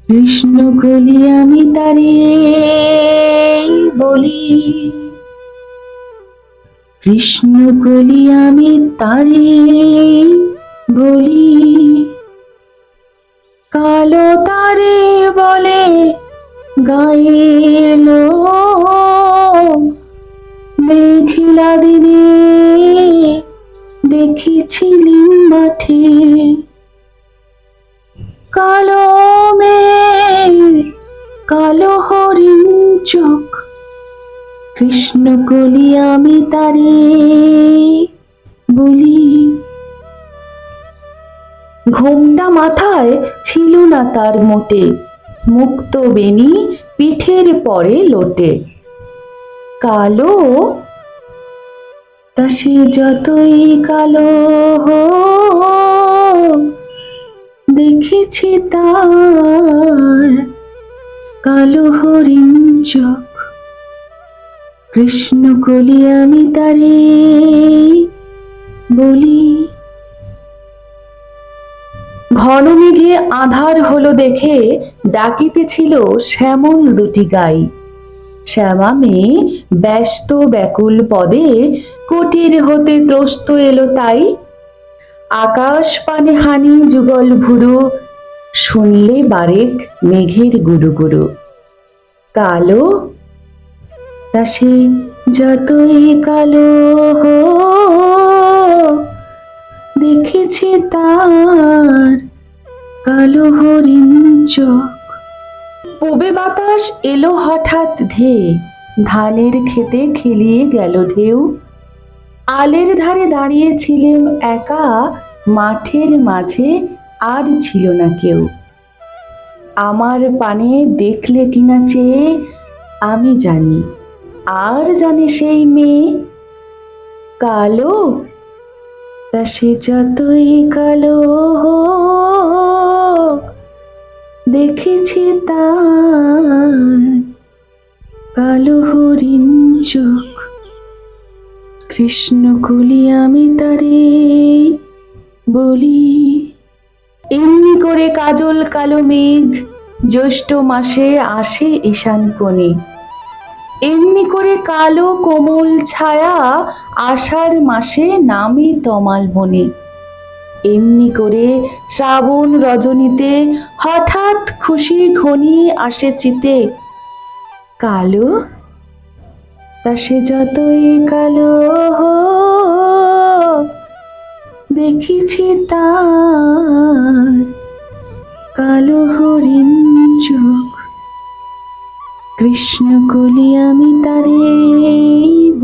কৃষ্ণ কলি আমি তারে বলি, কৃষ্ণ কলি আমি তারে বলি। কালো তারে বলে গায়ের লোক, মেঘলা দিনে দেখেছিলিম মাঠে। কালো মেঘ কালো হরিণ চোখ, কৃষ্ণ কলি আমি তারে বলি। ঘোমটা মাথায় ছিল না তার মোটে, মুক্ত বেনি পিঠের পরে লোটে। কালো তা সে যতই কালো হোক, দেখেছি তার কালো হরিণ চোখ। কৃষ্ণ কলি আমি তারে বলি। ঘন মেঘে আঁধার হলো দেখে ডাকিতেছিল শ্যামল দুটি গাই। শ্যামা মেয়ে ব্যস্ত ব্যাকুল পদে কুটির হতে ত্রস্ত এলো তাই। আকাশ পানে হানি যুগল ভুরু, শুনলে বারেক মেঘের গুরু গুরু। কালো তা সে যতই কালো হোক, দেখেছি তার কালো হরিণ চোখ। পূবে বাতাস এলো হঠাৎ ধেয়ে, ধানের খেতে খেলিয়ে গেল ঢেউ। আলের ধারে দাঁড়িয়েছিলেম একা, মাঠের মাঝে আর ছিল না কেউ। আমার পানে দেখলে কিনা চেয়ে আমি জানি, আর জানে সেই মেয়ে। কালো তা সে যতই কালো হোক, দেখেছি তার কালো হরিণ চোখ। কৃষ্ণ কলি আমি তারে বলি। এমনি করে কাজল কালো মেঘ জ্যৈষ্ঠ মাসে আসে ঈশান কোণে। এমনি করে কালো কোমল ছায়া আষাঢ় মাসে নামে তমাল বনে। এমনি করে শ্রাবণ রজনীতে হঠাৎ খুশি ঘনি আসে চিতে। কালো তা সে যতই কালো হোক, দেখেছি তার কালো হরিণ চোখ। কৃষ্ণ কলি আমি তারে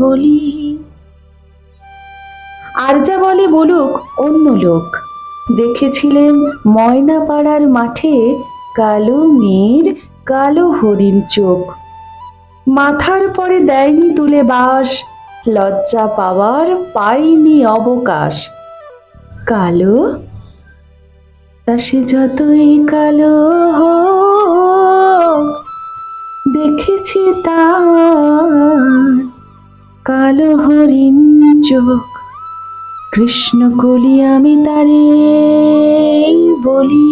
বলি। আর যা বলে বলুক অন্য লোক, দেখেছিলেন ময়না পাড়ার মাঠে কালো মেয়ের কালো হরিণ চোখ। মাথার পরে দেয়নি তুলে বাস, লজ্জা পাওয়ার পাইনি অবকাশ। কালো তা সে যতই কালো হোক, দেখেছি তার কালো হরিণ চোখ। কৃষ্ণ কলি আমি তারে বলি।